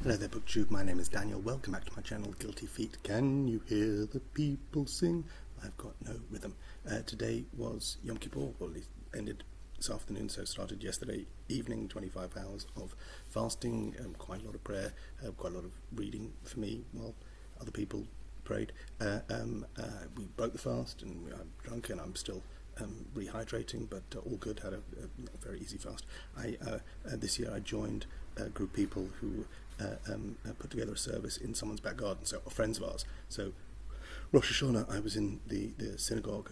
Hello there, BookTube. My name is Daniel. Welcome back to my channel, Guilty Feet. Can you hear the people sing? I've got no rhythm. Today was Yom Kippur, well, it ended this afternoon, so it started yesterday evening, 25 hours of fasting, quite a lot of prayer, quite a lot of reading for me while other people prayed. We broke the fast, and I'm drunk, and I'm still rehydrating, but all good. Had a very easy fast. This year I joined a group of people who put together a service in someone's back garden, so friends of ours. So Rosh Hashanah, I was in the synagogue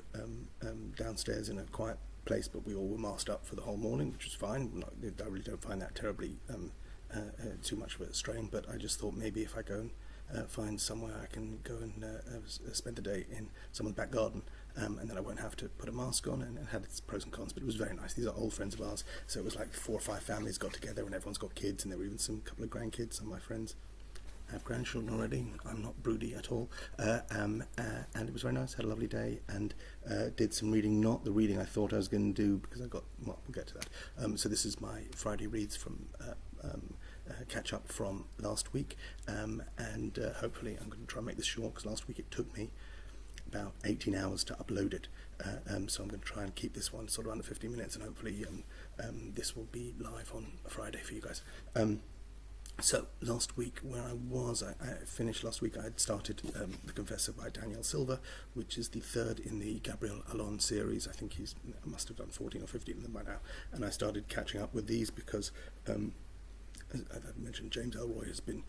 downstairs in a quiet place, but we all were masked up for the whole morning, which was fine. I really don't find that terribly too much of a strain, but I just thought maybe if I go and find somewhere I can go and spend the day in someone's back garden, and then I won't have to put a mask on, and it had its pros and cons, but it was very nice. These are old friends of ours, so it was like 4 or 5 families got together, and everyone's got kids, and there were even some couple of grandkids. Some of my friends have grandchildren already. I'm not broody at all, and it was very nice. Had a lovely day, and did some reading, not the reading I thought I was going to do, because we'll get to that. So this is my Friday reads from catch up from last week, and hopefully I'm going to try and make this short, because last week it took me about 18 hours to upload it, so I'm going to try and keep this one sort of under 50 minutes, and hopefully this will be live on a Friday for you guys. So last week, where I was, I finished last week. I had started The Confessor by Daniel Silva, which is the third in the Gabriel Allon series. I think I must have done 14 or 15 of them by now, and I started catching up with these because as I mentioned, James Ellroy has been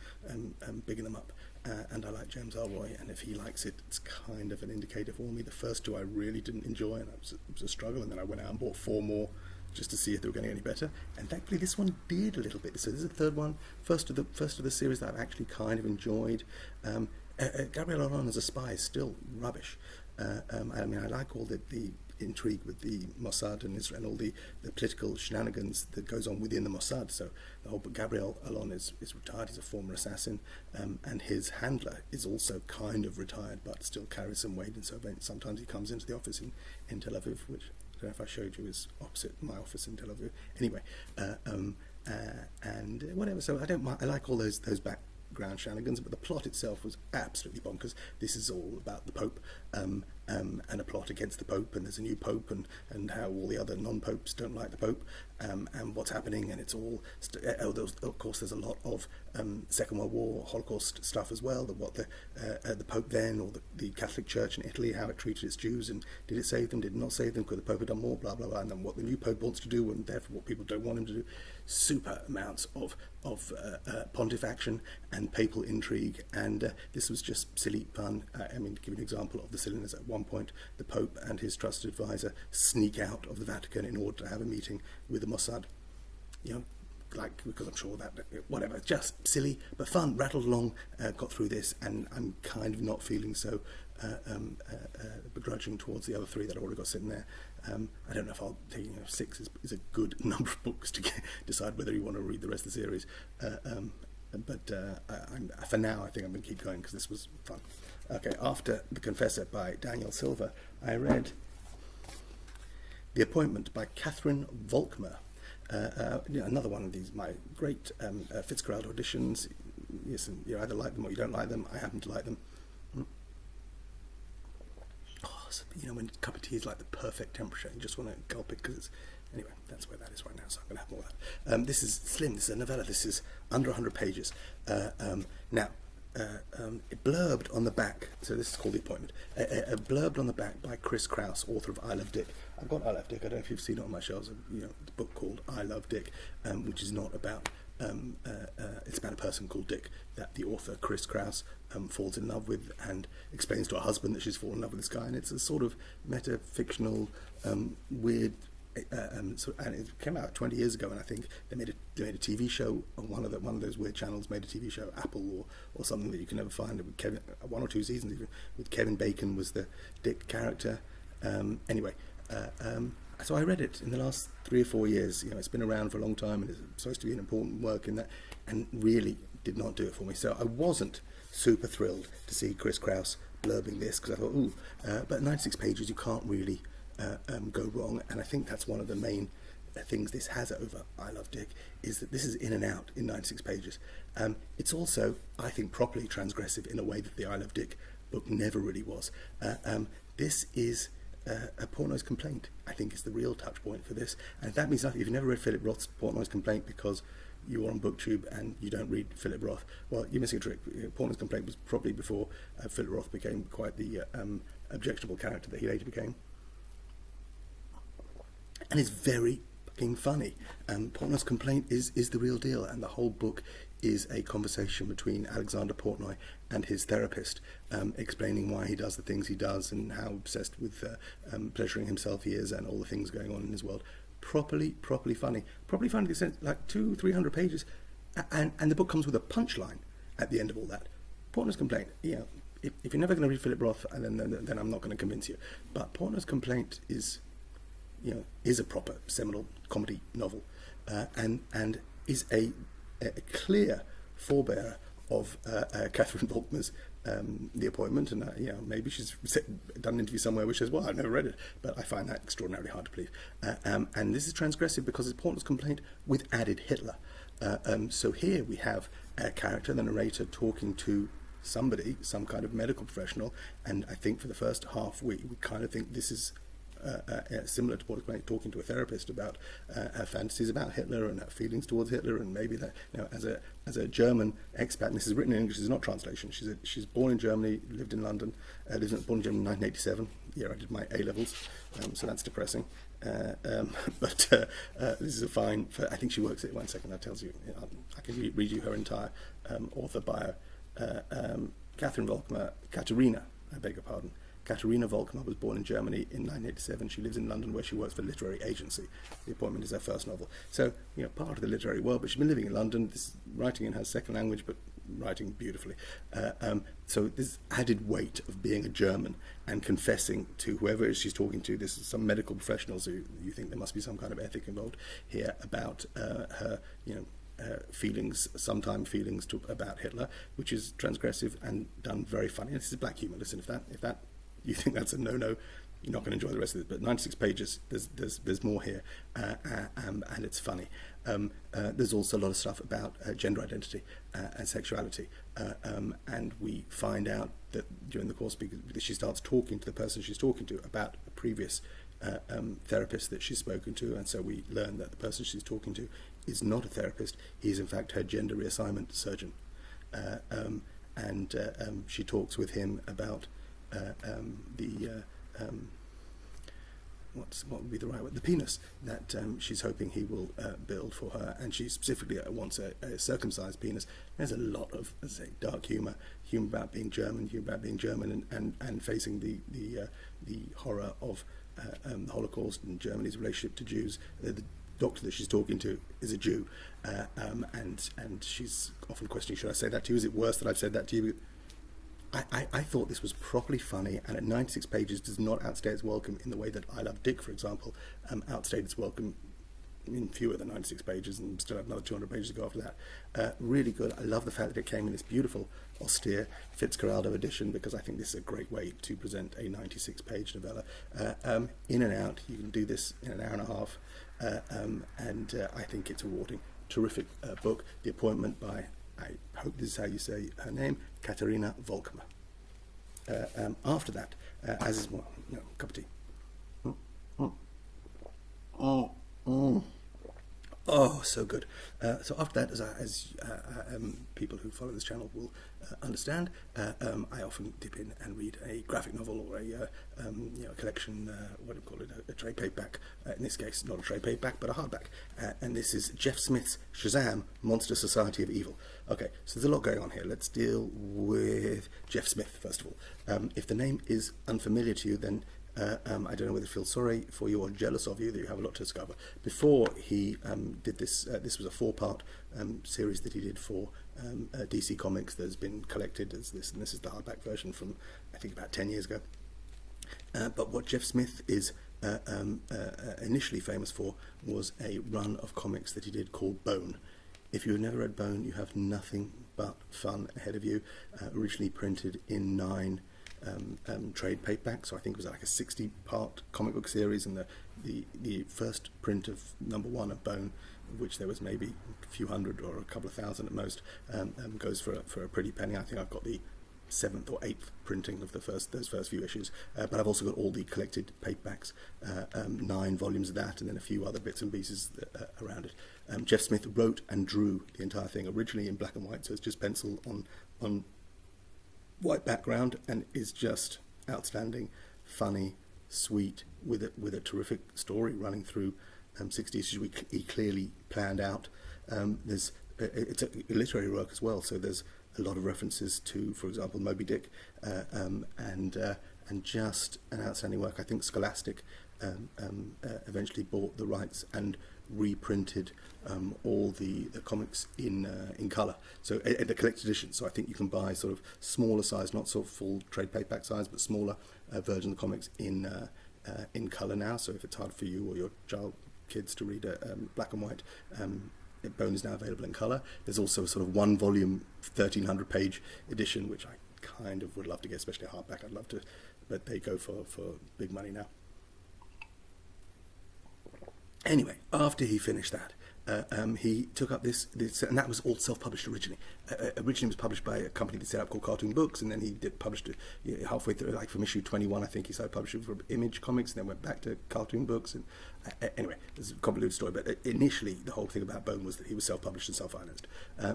bigging them up, and I like James Ellroy, and if he likes it, it's kind of an indicator for me. The first 2 I really didn't enjoy, and it was a struggle, and then I went out and bought 4 more just to see if they were getting any better, and thankfully this one did a little bit. So this is the third one, first of the series that I've actually kind of enjoyed. Gabriel Allon as a spy is still rubbish. I mean, I like all the intrigue with the Mossad and Israel, and all the political shenanigans that goes on within the Mossad. So the whole, but Gabriel Allon is retired. He's a former assassin, and his handler is also kind of retired, but still carries some weight, and so sometimes he comes into the office in Tel Aviv, which I don't know if I showed you, is opposite my office in Tel Aviv. Anyway, and whatever. So I like all those background shenanigans, but the plot itself was absolutely bonkers. This is all about the Pope, and a plot against the Pope, and there's a new Pope, and how all the other non-popes don't like the Pope, and what's happening, and it's all of course there's a lot of Second World War, Holocaust stuff as well. What the Pope then, or the Catholic Church in Italy, how it treated its Jews, and did it save them, did it not save them, could the Pope have done more, blah blah blah, and then what the new Pope wants to do, and therefore what people don't want him to do. Super amounts of pontifaction and papal intrigue, and this was just silly fun. I mean, to give you an example of the silliness, at one point the Pope and his trusted advisor sneak out of the Vatican in order to have a meeting with the Mossad, like, because I'm sure that whatever, just silly but fun. Rattled along, got through this, and I'm kind of not feeling so begrudging towards the other 3 that I already got sitting there. I don't know if I'll take 6 is a good number of books to decide whether you want to read the rest of the series, but for now I think I'm going to keep going because this was fun. Okay, after The Confessor by Daniel Silva, I read The Appointment by Katharina Volckmer. Another one of these, my great Fitzgerald auditions. Yes, and you either like them or you don't like them. I happen to like them. Oh, so, when a cup of tea is like the perfect temperature, you just want to gulp it because it's... Anyway, that's where that is right now, so I'm going to have more of that. This is slim, this is a novella, this is under 100 pages. Now, it blurbed on the back, so this is called The Appointment, a blurbed on the back by Chris Kraus, author of I Love Dick. I've got I Love Dick, I don't know if you've seen it on my shelves, the book called I Love Dick, which is not about, it's about a person called Dick that the author Chris Kraus falls in love with, and explains to her husband that she's fallen in love with this guy, and it's a sort of meta-fictional, weird, and it came out 20 years ago, and I think they made a TV show on one of those weird channels. Made a TV show, Apple or something that you can never find. With Kevin, 1 or 2 seasons even, with Kevin Bacon was the Dick character. Anyway, so I read it in the last 3 or 4 years. It's been around for a long time, and it's supposed to be an important work in that, and really did not do it for me. So I wasn't super thrilled to see Chris Kraus blurbing this, because I thought, but 96 pages, you can't really go wrong, and I think that's one of the main things this has over I Love Dick is that this is in and out in 96 pages. It's also, I think, properly transgressive in a way that the I Love Dick book never really was. This is a Portnoy's Complaint, I think, is the real touch point for this. And that means nothing. If you've never read Philip Roth's Portnoy's Complaint because you are on BookTube and you don't read Philip Roth, well, you're missing a trick. Portnoy's Complaint was probably before Philip Roth became quite the objectionable character that he later became. And it's very fucking funny. Portnoy's Complaint is the real deal, and the whole book is a conversation between Alexander Portnoy and his therapist, explaining why he does the things he does and how obsessed with pleasuring himself he is and all the things going on in his world. Properly funny. Properly funny in the sense, like 200-300 pages, and the book comes with a punchline at the end of all that. Portnoy's Complaint, you know, if you're never going to read Philip Roth, then I'm not going to convince you. But Portnoy's Complaint is a proper seminal comedy novel, and is a clear forebearer of Katharina Volckmer's The Appointment, and maybe she's done an interview somewhere which says, well, I've never read it, but I find that extraordinarily hard to believe. And this is transgressive because it's Portnoy's Complaint with added Hitler. So here we have a character, the narrator, talking to somebody, some kind of medical professional, and I think for the first half we kind of think this is similar to Portnoy's Complaint, talking to a therapist about her fantasies about Hitler and her feelings towards Hitler, and maybe that, as a German expat, and this is written in English, this is not translation. She's born in Germany, lived in London, born in Germany in 1987, the year I did my A-levels, so that's depressing. But this is a fine. I think she works at. One second, that tells you. I can read you her entire author bio. Katharina, I beg your pardon. Katharina Volckmer was born in Germany in 1987. She lives in London, where she works for a literary agency. The Appointment is her first novel. So, part of the literary world, but she's been living in London, writing in her second language, but writing beautifully. So this added weight of being a German and confessing to whoever she's talking to, this is some medical professionals who you think there must be some kind of ethic involved here about her, feelings about Hitler, which is transgressive and done very funny. And this is black humour. Listen, if that you think that's a no-no, you're not going to enjoy the rest of it. But 96 pages, there's more here, and it's funny. There's also a lot of stuff about gender identity and sexuality, and we find out that during the course, because she starts talking to the person she's talking to about a previous therapist that she's spoken to, and so we learn that the person she's talking to is not a therapist. He's in fact her gender reassignment surgeon, and she talks with him about what would be the right word? The penis that she's hoping he will build for her, and she specifically wants a circumcised penis. There's a lot of, as I say, dark humour about being German, and facing the horror of the Holocaust and Germany's relationship to Jews. The doctor that she's talking to is a Jew, and she's often questioning, should I say that to you? Is it worse that I've said that to you? I thought this was properly funny, and at 96 pages does not outstay its welcome in the way that I Love Dick, for example, outstayed its welcome in fewer than 96 pages, and still have another 200 pages to go after that. Really good. I love the fact that it came in this beautiful, austere Fitzcarraldo edition, because I think this is a great way to present a 96-page novella. In and out, you can do this in an hour and a half, and I think it's rewarding. Terrific book, The Appointment by, I hope this is how you say her name, Katharina Volckmer. After that, as is cup of tea. Oh, so good. So after that, as people who follow this channel will understand, I often dip in and read a graphic novel or a collection, what do you call it, a trade paperback. In this case, not a trade paperback, but a hardback. And this is Jeff Smith's Shazam, Monster Society of Evil. Okay, so there's a lot going on here. Let's deal with Jeff Smith, first of all. If the name is unfamiliar to you, then I don't know whether to feel sorry for you or jealous of you that you have a lot to discover. Before he did this, this was a 4-part series that he did for DC Comics that has been collected as this, and this is the hardback version from, I think, about 10 years ago. But what Jeff Smith is initially famous for was a run of comics that he did called Bone. If you have never read Bone, you have nothing but fun ahead of you. Originally printed in 9 trade paperback. So I think it was like a 60-part comic book series, and the first print of #1 of Bone, of which there was maybe a few hundred or a couple of thousand at most, goes for a pretty penny. I think I've got the 7th or 8th printing of those first few issues, but I've also got all the collected paperbacks, 9 volumes of that, and then a few other bits and pieces around it. Jeff Smith wrote and drew the entire thing, originally in black and white, so it's just pencil on white background, and is just outstanding, funny, sweet, with a terrific story running through 60 issues. He clearly planned out. It's a literary work as well, so there's a lot of references to, for example, Moby Dick, and just an outstanding work. I think Scholastic eventually bought the rights and reprinted all the comics in colour, so the collected edition. So I think you can buy sort of smaller size, not sort of full trade paperback size, but smaller version of the comics in colour now. So if it's hard for you or your kids to read black and white, Bone is now available in colour. There's also a sort of 1-volume, 1,300-page edition, which I kind of would love to get, especially a hardback. I'd love to, but they go for big money now. Anyway, after he finished that, he took up this, and that was all self-published originally. Originally it was published by a company that set up called Cartoon Books, and then he published it halfway through, like from issue 21, I think he started publishing for Image Comics, and then went back to Cartoon Books. And anyway, it's a convoluted story, but initially the whole thing about Bone was that he was self-published and self-financed.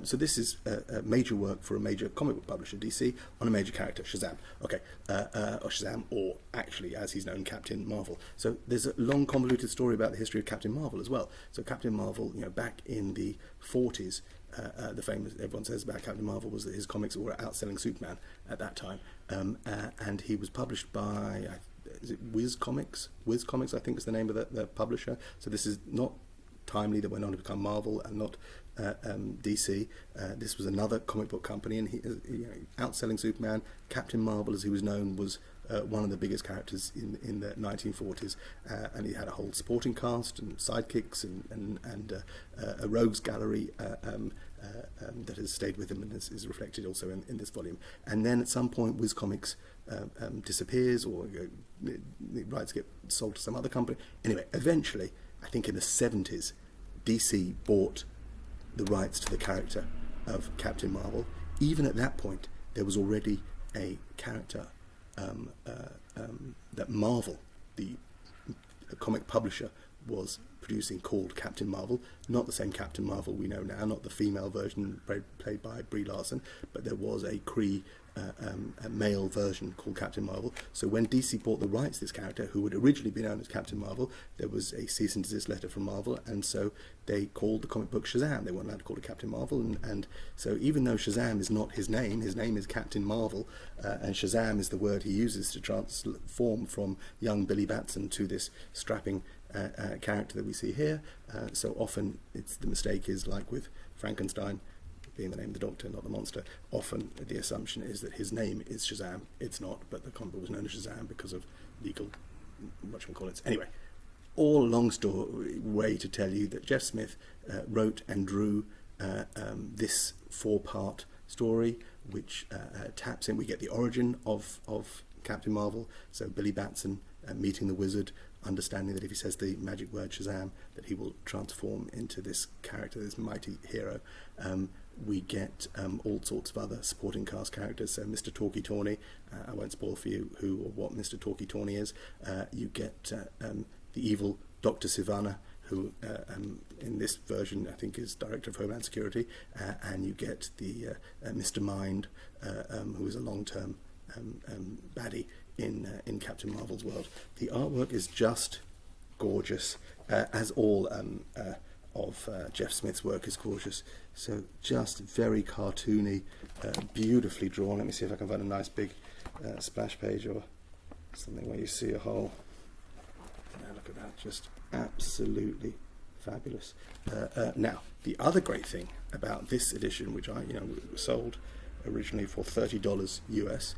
So this is a major work for a major comic book publisher, DC, on a major character, Shazam. Okay, or Shazam, or actually, as he's known, Captain Marvel. So there's a long convoluted story about the history of Captain Marvel as well. So Captain Marvel, back in the 40s, the famous, everyone says about Captain Marvel was that his comics were outselling Superman at that time, and he was published by, is it Wiz Comics? Wiz Comics, I think, is the name of the publisher. So this is not Timely that went on to become Marvel, and not DC. This was another comic book company, and he outselling Superman. Captain Marvel, as he was known, was one of the biggest characters in the 1940s, and he had a whole supporting cast and sidekicks and a rogues gallery that has stayed with him and is reflected also in this volume. And then at some point, Wiz Comics disappears, or the rights get sold to some other company. Anyway, eventually, I think in the 70s, DC bought the rights to the character of Captain Marvel. Even at that point, there was already a character that Marvel, the comic publisher, was producing, called Captain Marvel. Not the same Captain Marvel we know now, not the female version played by Brie Larson, but there was a Kree a male version called Captain Marvel. So when DC bought the rights to this character, who had originally been known as Captain Marvel, there was a cease and desist letter from Marvel, and so they called the comic book Shazam. They weren't allowed to call it Captain Marvel, and so even though Shazam is not his name is Captain Marvel, and Shazam is the word he uses to transform from young Billy Batson to this strapping character that we see here. So often the mistake is, like with Frankenstein being the name of the doctor, not the monster, often the assumption is that his name is Shazam. It's not, but the comic book was known as Shazam because of legal, whatchamacallits. Anyway, all long story way to tell you that Jeff Smith wrote and drew this 4-part story, which taps in. We get the origin of Captain Marvel, so Billy Batson meeting the wizard, understanding that if he says the magic word Shazam, that he will transform into this character, this mighty hero. We get all sorts of other supporting cast characters. So Mr. Talkie Tawny, I won't spoil for you who or what Mr. Talkie Tawny is. You get the evil Dr. Sivana, who in this version I think is Director of Homeland Security, and you get the Mr. Mind, who is a long-term baddie in Captain Marvel's world. The artwork is just gorgeous, as all of Jeff Smith's work is gorgeous. So just very cartoony, beautifully drawn. Let me see if I can find a nice big splash page or something where you see a whole. Look at that, just absolutely fabulous. Now, the other great thing about this edition, which I sold originally for $30 US,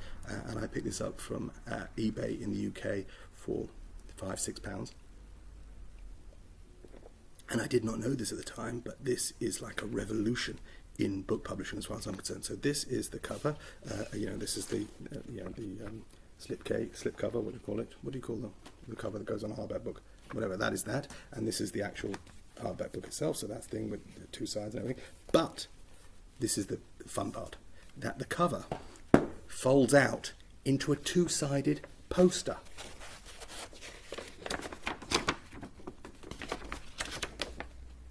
and I picked this up from eBay in the UK for £5-6. And I did not know this at the time, but this is like a revolution in book publishing, as far as I'm concerned. So this is the cover. This is the slip cover. What do you call it? What do you call the cover that goes on a hardback book? Whatever, that is that. And this is the actual hardback book itself. So that's the thing with the two sides and everything. But this is the fun part, that the cover folds out into a two-sided poster.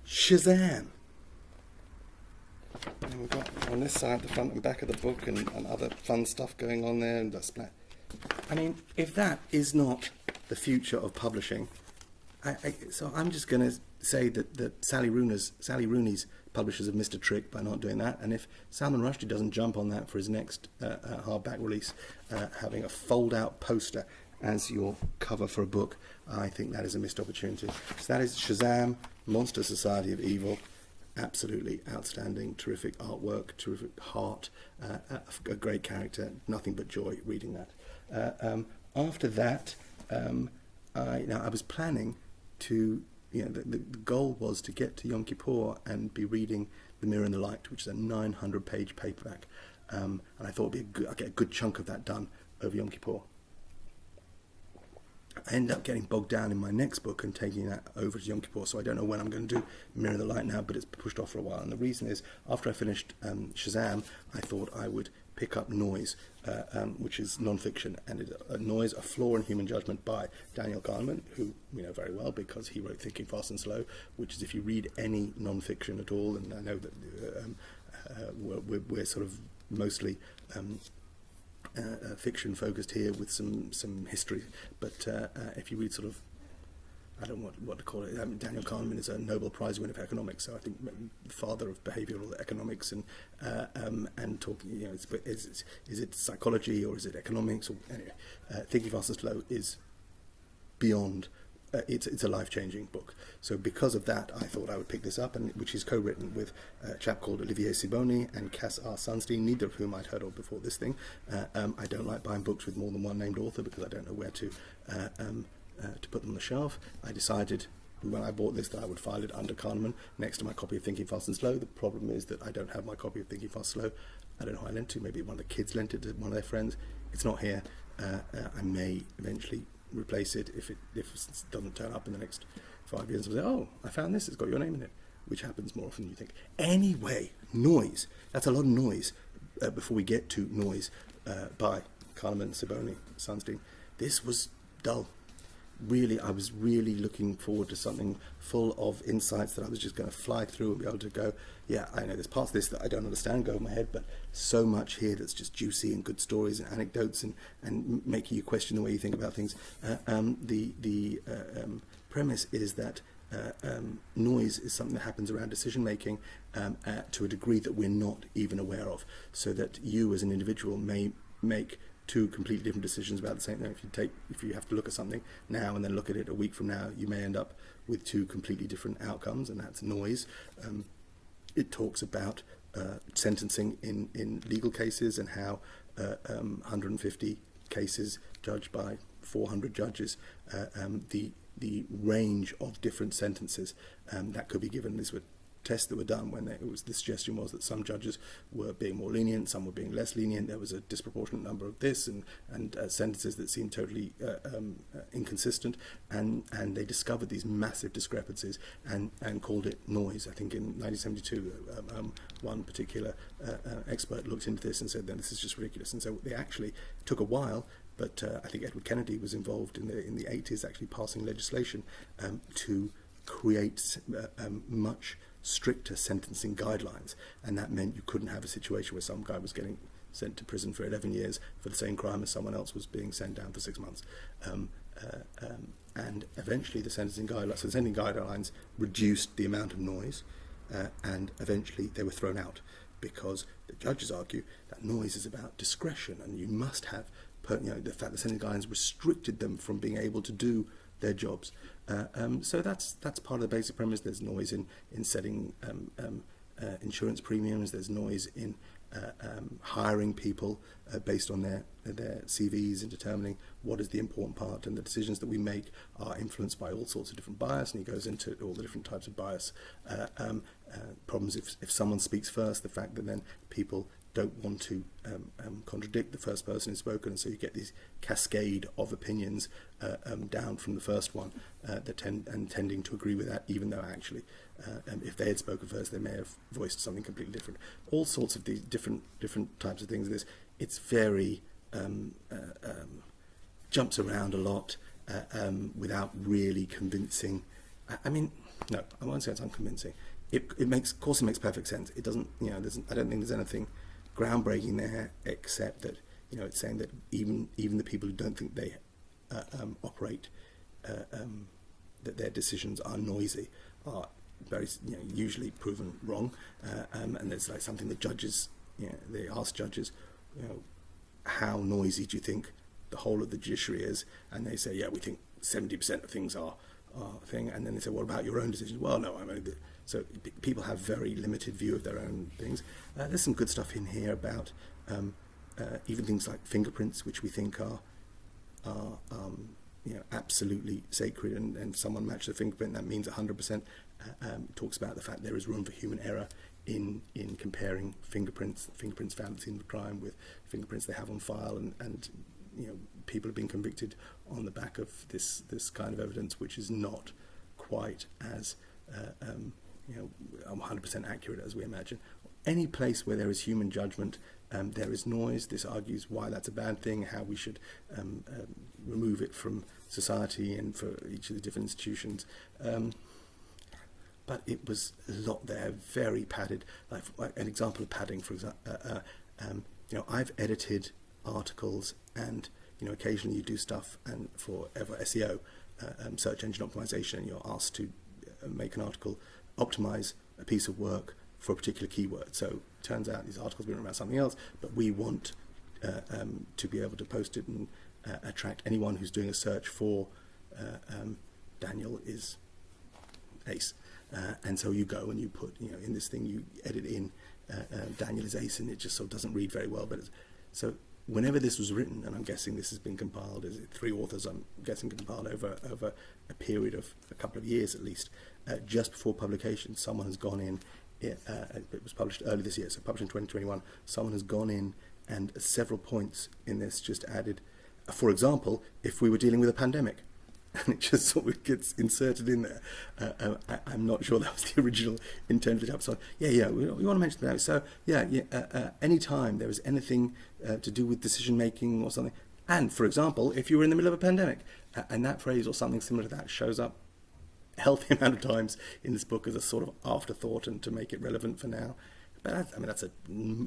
Shazam! And we've got on this side the front and back of the book and other fun stuff going on there. And I mean, if that is not the future of publishing, so I'm just going to say that Sally Rooney's publishers have missed a trick by not doing that. And if Salman Rushdie doesn't jump on that for his next hardback release, having a fold-out poster as your cover for a book, I think that is a missed opportunity. So that is Shazam, Monster Society of Evil. Absolutely outstanding, terrific artwork, terrific heart, a great character, nothing but joy reading that. After that, I was planning to, the goal was to get to Yom Kippur and be reading The Mirror and the Light, which is a 900-page paperback, and I thought I'd get a good chunk of that done over Yom Kippur. I ended up getting bogged down in my next book and taking that over to Yom Kippur, so I don't know when I'm going to do Mirror of the Light now, but it's pushed off for a while. And the reason is, after I finished Shazam, I thought I would pick up Noise, which is non-fiction, and Noise, A Flaw in Human Judgment by Daniel Garland, who we know very well because he wrote Thinking Fast and Slow, which is, if you read any non-fiction at all, and I know that we're sort of mostly fiction focused here with some history, but if you read sort of, I don't know what to call it, Daniel Kahneman is a Nobel Prize winner for economics, so I think the father of behavioural economics, and talking, is it psychology or is it economics, or anyway, Thinking Fast and Slow is beyond. It's a life-changing book. So because of that, I thought I would pick this up, and which is co-written with a chap called Olivier Sibony and Cass R. Sunstein, neither of whom I'd heard of before this thing. I don't like buying books with more than one named author because I don't know where to put them on the shelf. I decided when I bought this that I would file it under Kahneman next to my copy of Thinking Fast and Slow. The problem is that I don't have my copy of Thinking Fast and Slow. I don't know who I lent to. Maybe one of the kids lent it to one of their friends. It's not here. I may eventually replace it if it doesn't turn up in the next 5 years. I'll say, oh, I found this, it's got your name in it, which happens more often than you think. Anyway, Noise. That's a lot of noise before we get to Noise by Kahneman, Sibony, Sunstein. This was dull. Really, I was really looking forward to something full of insights that I was just going to fly through and be able to go, yeah, I know there's parts of this that I don't understand, go over my head, but so much here that's just juicy and good stories and anecdotes and making you question the way you think about things. The premise is that noise is something that happens around decision making to a degree that we're not even aware of, so that you as an individual may make two completely different decisions about the same thing. If you have to look at something now and then look at it a week from now, you may end up with two completely different outcomes, and that's Noise. It talks about sentencing in legal cases and how 150 cases judged by 400 judges, the range of different sentences that could be given. These were tests that were done when the suggestion was that some judges were being more lenient, some were being less lenient. There was a disproportionate number of this and sentences that seemed totally inconsistent, and they discovered these massive discrepancies and called it Noise. I think in 1972 one particular expert looked into this and said, then this is just ridiculous. And so they actually took a while, but I think Edward Kennedy was involved in the 80s actually passing legislation to create much stricter sentencing guidelines, and that meant you couldn't have a situation where some guy was getting sent to prison for 11 years for the same crime as someone else was being sent down for 6 months. And eventually the sentencing guidelines reduced the amount of noise, and eventually they were thrown out because the judges argue that noise is about discretion, and you must have, the fact that sentencing guidelines restricted them from being able to do their jobs. So that's part of the basic premise. There's noise in setting insurance premiums. There's noise in hiring people based on their CVs and determining what is the important part, and the decisions that we make are influenced by all sorts of different bias, and he goes into all the different types of bias. Problems if someone speaks first, the fact that then people don't want to contradict the first person who's spoken, and so you get these cascade of opinions down from the first one tending to agree with that, even though actually if they had spoken first they may have voiced something completely different. All sorts of these different types of things. It's very jumps around a lot without really convincing. I mean, no, I won't say it's unconvincing. It makes perfect sense. It doesn't, I don't think there's anything groundbreaking there, except that it's saying that even the people who don't think they operate that their decisions are noisy are very usually proven wrong, and there's like something that judges, they ask judges, how noisy do you think the whole of the judiciary is, and they say, yeah, we think 70% of things are thing, and then they say, what about your own decisions? Well, no, I'm only so people have very limited view of their own things. There's some good stuff in here about even things like fingerprints, which we think are absolutely sacred, and someone matched the fingerprint, that means 100%. Talks about the fact there is room for human error in comparing fingerprints found at the scene of the crime with fingerprints they have on file, and people have been convicted on the back of this kind of evidence, which is not quite as 100% accurate as we imagine. Any place where there is human judgment, there is noise. This argues why that's a bad thing, how we should remove it from society and for each of the different institutions. But it was a lot there, very padded. Like an example of padding, for example, I've edited articles, and occasionally you do stuff and for SEO, search engine optimization, and you're asked to make an article, optimize a piece of work for a particular keyword. So it turns out these articles have been about something else, but we want to be able to post it and attract anyone who's doing a search for Daniel is ace. And so you go and you put, in this thing you edit in Daniel is ace, and it just sort of doesn't read very well. But so whenever this was written, and I'm guessing this has been compiled, is it 3 authors, I'm guessing compiled over a period of a couple of years at least, just before publication, someone has gone in, it was published early this year, so published in 2021, someone has gone in and at several points in this just added, for example, if we were dealing with a pandemic, and it just sort of gets inserted in there. I'm not sure that was the original intent of the episode. We want to mention that. So, any time there is anything to do with decision making or something, and for example, if you were in the middle of a pandemic, and that phrase or something similar to that shows up a healthy amount of times in this book as a sort of afterthought and to make it relevant for now. But that's a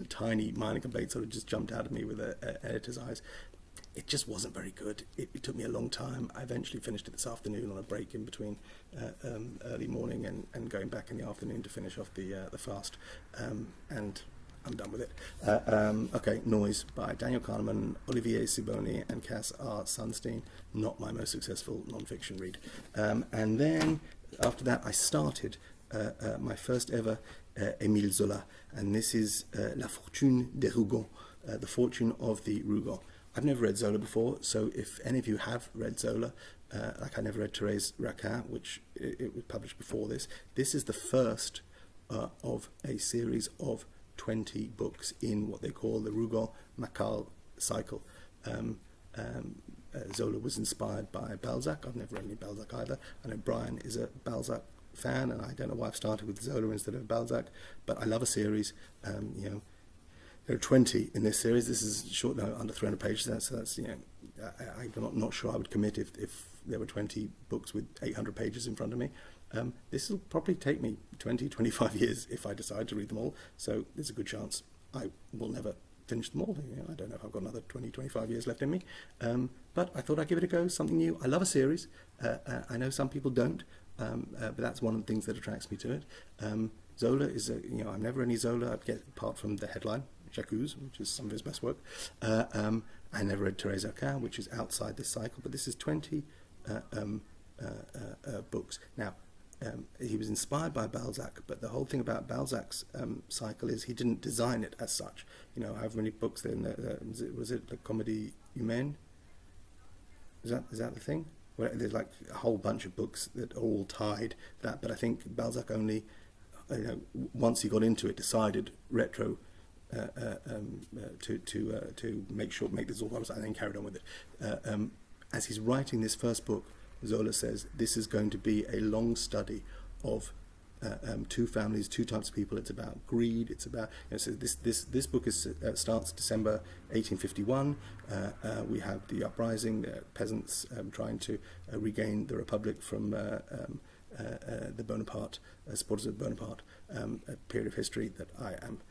tiny minor complaint, sort of just jumped out at me with an editor's eyes. It just wasn't very good. It took me a long time. I eventually finished it this afternoon on a break in between early morning and going back in the afternoon to finish off the fast. And I'm done with it. Okay, Noise by Daniel Kahneman, Olivier Siboni, and Cass R. Sunstein. Not my most successful non-fiction read. And then after that, I started my first ever Émile Zola, and this is La Fortune De Hugo, The Fortune of the Rougon. I've never read Zola before, so if any of you have read Zola, like I never read Thérèse Raquin, which it was published before this. This is the first of a series of 20 books in what they call the Rougon-Macquart cycle. Zola was inspired by Balzac. I've never read any Balzac either. I know Brian is a Balzac fan, and I don't know why I've started with Zola instead of Balzac, but I love a series. There are 20 in this series. This is short, under 300 pages. So that's I'm not sure I would commit if there were 20 books with 800 pages in front of me. This will probably take me 20, 25 years if I decide to read them all. So there's a good chance I will never finish them all. I don't know if I've got another 20, 25 years left in me. But I thought I'd give it a go, something new. I love a series. I know some people don't, but that's one of the things that attracts me to it. Zola is I've never read any Zola, apart from the headline, J'accuse, which is some of his best work. I never read Thérèse Raquin, which is outside this cycle, but this is 20 books. Now, he was inspired by Balzac, but the whole thing about Balzac's cycle is he didn't design it as such. You know, however many books there in was it the Comédie Humaine? Is that the thing? Well, there's like a whole bunch of books that are all tied to that, but I think Balzac only, once he got into it, decided retro to make this all public, and then carried on with it. As he's writing this first book, Zola says this is going to be a long study of two families, two types of people. It's about greed. It's about so this book starts December 1851. We have the uprising, the peasants trying to regain the republic from the Bonaparte supporters of Bonaparte. A period of history that I am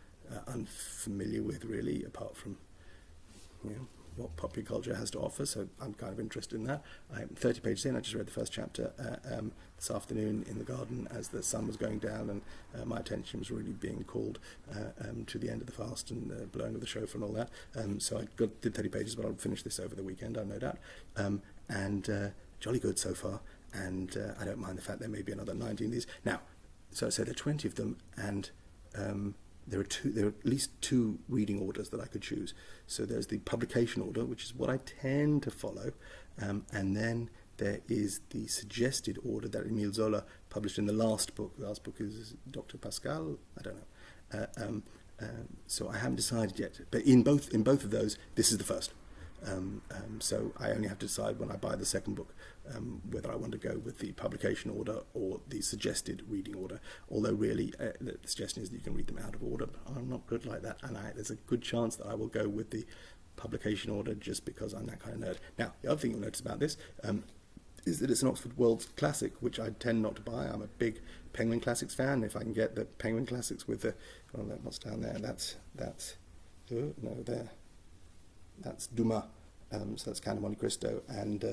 unfamiliar with, really, apart from what popular culture has to offer, so I'm kind of interested in that. I'm 30 pages in. I just read the first chapter this afternoon in the garden as the sun was going down, and my attention was really being called to the end of the fast and the blowing of the shofar and all that. So I did 30 pages, but I'll finish this over the weekend, I've no doubt. And jolly good so far, and I don't mind the fact there may be another 19 of these. Now, so I said there are 20 of them, and there are at least two reading orders that I could choose. So there's the publication order, which is what I tend to follow, and then there is the suggested order that Emile Zola published in the last book. The last book is Dr. Pascal. I don't know. So I haven't decided yet. But in both of those, this is the first. So I only have to decide when I buy the second book whether I want to go with the publication order or the suggested reading order. Although really the suggestion is that you can read them out of order, but I'm not good like that, and there's a good chance that I will go with the publication order just because I'm that kind of nerd. Now, the other thing you'll notice about this is that it's an Oxford World Classic, which I tend not to buy. I'm a big Penguin Classics fan. If I can get the Penguin Classics with the, what's down there? That's that's Dumas, so that's Count of Monte Cristo and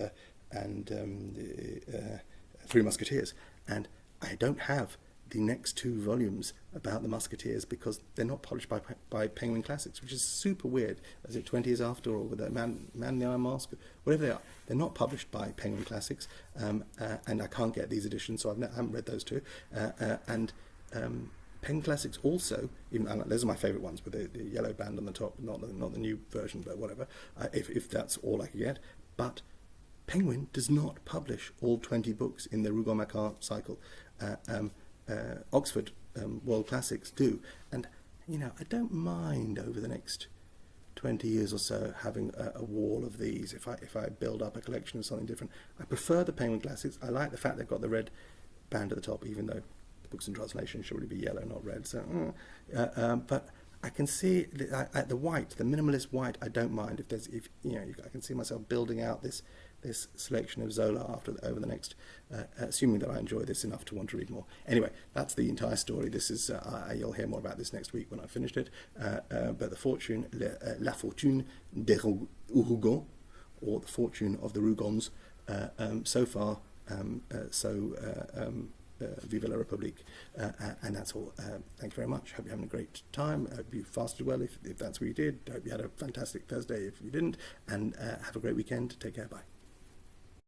Three Musketeers. And I don't have the next two volumes about the Musketeers because they're not published by Penguin Classics, which is super weird. Is it 20 Years After, or with the Man in the Iron Mask? Whatever they are, they're not published by Penguin Classics, and I can't get these editions, so I haven't read those two. Penguin Classics also, those are my favourite ones with the yellow band on the top, not the new version, but whatever, if that's all I could get. But Penguin does not publish all 20 books in the Rougon-Macquart cycle. Oxford World Classics do. And, I don't mind over the next 20 years or so having a wall of these if I build up a collection of something different. I prefer the Penguin Classics. I like the fact they've got the red band at the top, even though books in translation should really be yellow, not red. So, but I can see the white, the minimalist white. I don't mind I can see myself building out this selection of Zola over the next, assuming that I enjoy this enough to want to read more. Anyway, that's the entire story. This is you'll hear more about this next week when I've finished it. But the Fortune, La Fortune De Hugo, or the Fortune of the Rougons, so far. Vive la République, and that's all. Thank you very much. Hope you're having a great time. Hope you fasted well if that's what you did. Hope you had a fantastic Thursday if you didn't, and have a great weekend. Take care. Bye.